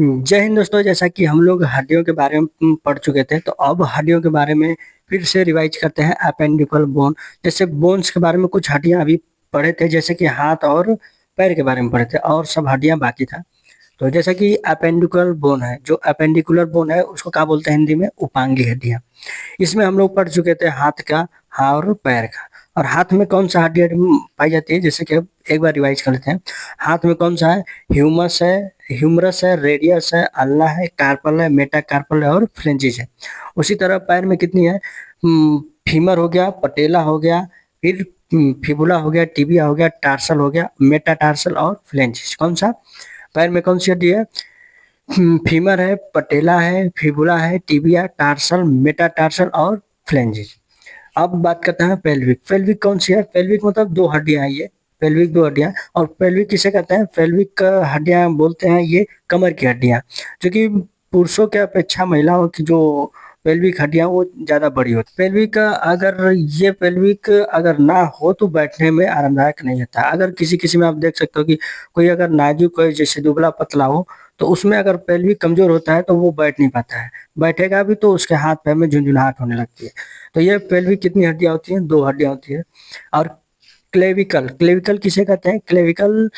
जय हिंद दोस्तों। जैसा कि हम लोग हड्डियों के बारे में पढ़ चुके थे, तो अब हड्डियों के बारे में फिर से रिवाइज करते हैं। अपेंडिकुलर बोन, जैसे बोन्स के बारे में कुछ हड्डियां अभी पढ़े थे, जैसे कि हाथ और पैर के बारे में पढ़े थे, और सब हड्डियां बाकी था। तो जैसा कि अपेंडिकुलर बोन है, जो अपेंडिकुलर बोन है उसको क्या बोलते हैं हिंदी में? उपांगी हड्डियां। इसमें हम लोग पढ़ चुके थे हाथ का, हाँ, और पैर का। और हाथ में कौन सा हड्डी पाई जाती है, जैसे कि अब एक बार रिवाइज कर लेते हैं। हाथ में कौन सा है? ह्यूमस है, ह्यूमरस है, रेडियस है, अल्ना है, कार्पल है, मेटाकार्पल है और फ्लेंजिस है। उसी तरह पैर में कितनी है? फीमर हो गया, पटेला हो गया, फिर फिबुला हो गया, टिबिया हो गया, टार्सल हो गया, मेटाटार्सल और फ्लेंजिस। कौन सा? पैर में कौन सी हड्डी है? फीमर है, पटेला है, फिबुला है, टिबिया, टार्सल, मेटाटार्सल और फ्लेंजिस। अब बात करते हैं पेल्विक। पेल्विक कौन सी है? पेल्विक मतलब दो हड्डियां हैं ये। पेल्विक दो हड्डियां। और पेल्विक किसे कहते हैं? पेल्विक हड्डियां बोलते हैं ये कमर की हड्डियां, जो कि पुरुषों के अपेक्षा महिलाओं की जो पेल्विक हड्डियां वो ज्यादा बड़ी होती। पेल्विक अगर ये पेल्विक अगर ना हो तो बैठने में आरामदायक नहीं होता। अगर किसी किसी में आप देख सकते हो कि कोई अगर नाजुक है, जैसे दुबला पतला हो, तो उसमें अगर पेल्विक कमजोर होता है तो वो बैठ नहीं पाता है। बैठेगा भी तो उसके हाथ पैर में झुंझुनाहट होने लगती है। तो ये पेल्विक कितनी हड्डियां होती हैं? दो हड्डियां होती है। और क्लेविकल, क्लेविकल किसे कहते हैं? क्लेविकल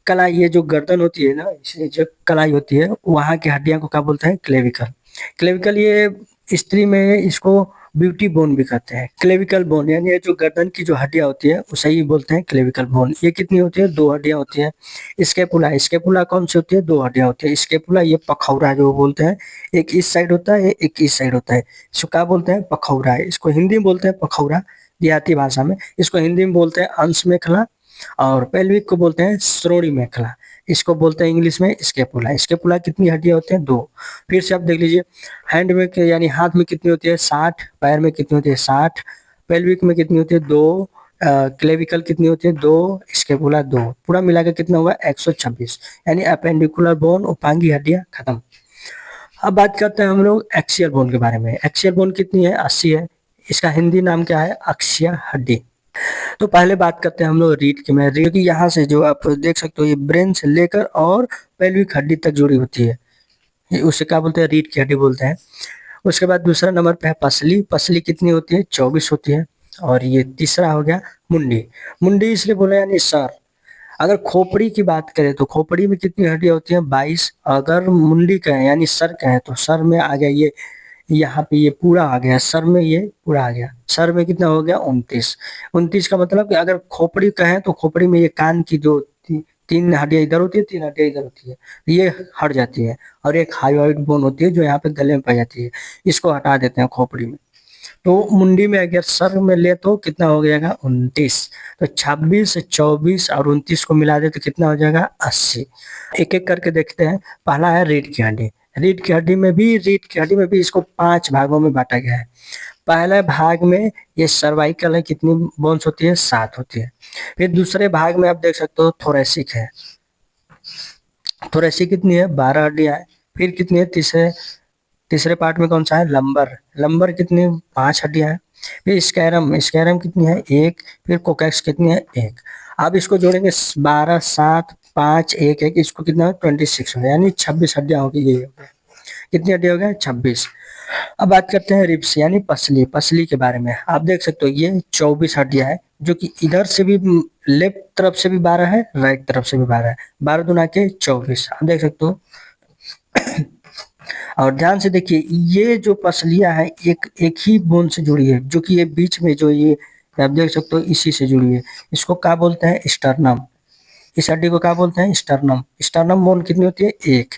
कलाई, ये जो गर्दन होती है ना, इसमें जो कलाई होती है वहां की हड्डियां को क्या बोलते हैं? क्लेविकल। क्लेविकल ये स्त्री में इसको ब्यूटी बोन भी कहते हैं। क्लेविकल बोन यानी ये जो गर्दन की जो हड्डियां होती है उसे ही बोलते हैं क्लेविकल बोन। ये कितनी होती है? दो हड्डियां होती है। स्केपुला, स्केपुला कौन सी होती है? दो हड्डियां होती है। स्केपुला ये पखौरा जो बोलते हैं, एक इस साइड होता है, एक इस साइड होता है। इसको क्या बोलते हैं? पखौरा है। इसको हिंदी में बोलते हैं पखौरा, देहाती भाषा में। इसको हिंदी में बोलते हैं अंश मेखला। और पेल्विक को बोलते हैं श्रोणि मेखला। इसको बोलते हैं इंग्लिश में स्केपुला। स्केपुला कितनी हड्डियां होती हैं? दो। फिर से आप देख लीजिए, हैंड में यानी हाथ में कितनी होती है? 60। पैर में कितनी होती है? 60। पेल्विक में कितनी होती है? दो। क्लेविकल कितनी होती है? दो। स्केपुला दो। पूरा मिला के कितना हुआ? 126। यानी अपेंडिकुलर बोन, उपांगी हड्डियां खत्म। अब बात करते हैं हम लोग एक्सियल बोन के बारे में। एक्सियल बोन कितनी है? 80 है। इसका हिंदी नाम क्या है? अक्षीय हड्डी। तो पहले बात करते हैं हम लोग रीढ़ की। मैं रीढ़ की यहाँ से जो आप देख सकते हो, ये ब्रेन से लेकर और पेल्विक हड्डी तक जुड़ी होती है। ये उसे क्या बोलते हैं? रीढ़ की हड्डी बोलते हैं। उसके बाद दूसरा नंबर पे है पसली। पसली कितनी होती है? 24 होती है। और ये तीसरा हो गया मुंडी। मुंडी इसलिए बोला यानी सर। अगर खोपड़ी की बात करें तो खोपड़ी में कितनी हड्डियां होती हैं? 22। अगर मुंडी कहें यानी सर कहें तो सर में आ गया ये, यहाँ पे ये पूरा आ गया, सर में ये पूरा आ गया। सर में कितना हो गया? 29। 29 का मतलब कि अगर खोपड़ी कहें तो खोपड़ी में ये कान की जो तीन हड्डियां इधर होती है, तीन हड्डियां इधर होती है, ये हट जाती है। और एक हाइड्रोइड बोन होती है जो यहाँ पे गले में पाई जाती है, इसको हटा देते हैं खोपड़ी में। तो मुंडी में अगर सर में ले तो कितना हो जाएगा? 29। तो 26, 24 और 29 को मिला दे तो कितना हो जाएगा? 80। एक एक करके देखते हैं। पहला है रीढ़ की हड्डी। रीढ़ की हड्डी में भी इसको 5 भागों में बांटा गया है। पहले भाग में ये सर्वाइकल है, कितनी बोन्स होती है? 7 होती है। फिर दूसरे भाग में आप देख सकते हो थोरेसिक है। थोरेसिक कितनी है? 12 हड्डियां है। फिर कितनी है? तीसरे तीसरे पार्ट में कौन सा है? लंबर। लंबर कितनी? 5 हड्डियां हैं। फिर स्कैरम, स्कैरम कितनी है? 1। फिर कोकैक्स कितनी है? 1। अब इसको जोड़ेंगे 12, 7, 5, 1, 1, इसको कितना है? 26 हो गया, यानी 26 हड्डियां होगी। ये हो गया। कितनी हड्डियां हो गया? 26। अब बात करते हैं रिब्स यानी पसली। पसली के बारे में आप देख सकते हो, ये 24 हड्डियां है, जो कि इधर से भी लेफ्ट तरफ से भी 12 है, राइट तरफ से भी 12 है। 12 दूना के 24, आप देख सकते हो। और ध्यान से देखिए, ये जो पसलियां है एक एक ही बोन से जुड़ी है, जो कि ये बीच में जो ये आप देख सकते हो इसी से जुड़ी है। इसको क्या बोलते हैं? स्टर्नम। इस हड्डी को क्या बोलते हैं? स्टर्नम। स्टर्नम बोन कितनी होती है? 1।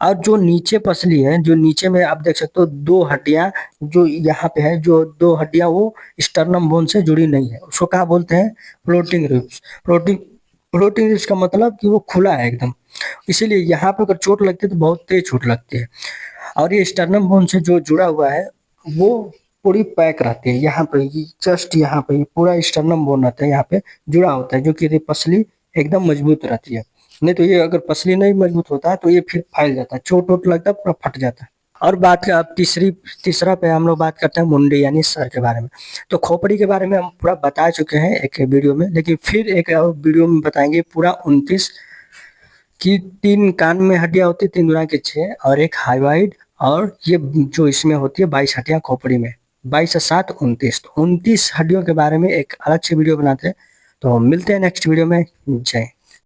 और जो नीचे पसली है, जो नीचे में आप देख सकते हो दो हड्डियां, जो यहाँ पे है, जो दो हड्डियां वो स्टर्नम बोन से जुड़ी नहीं है, उसको क्या बोलते हैं? Floating ribs. Floating floating ribs का मतलब कि वो खुला है एकदम। इसीलिए यहाँ पे अगर चोट लगती है तो बहुत तेज चोट लगती है। और ये स्टर्नम बोन से जो जुड़ा हुआ है वो पूरी पैक रहती है। यहाँ पे जस्ट यहाँ पे पूरा स्टर्नम बोन रहता है, यहाँ पे जुड़ा होता है, जो कि पसली एकदम मजबूत रहती है। नहीं तो ये अगर पसली नहीं मजबूत होता है तो ये फिर फैल जाता है, चोट वोट लगता है, पूरा फट जाता है। और बात अब तीसरा पे हम लोग बात करते हैं मुंडी यानी सर के बारे में। तो खोपड़ी के बारे में हम पूरा बता चुके हैं एक वीडियो में, लेकिन फिर एक और वीडियो में बताएंगे पूरा 29 कि 3 कान में हड्डियाँ होती हैं, 3 दुना के 6 और 1 हाइवाइड, और ये जो इसमें होती है 22 हड्डियाँ खोपड़ी में। 22 और 7 29, तो 29 हड्डियों के बारे में एक अलग से वीडियो बनाते हैं। तो मिलते हैं नेक्स्ट वीडियो में। जय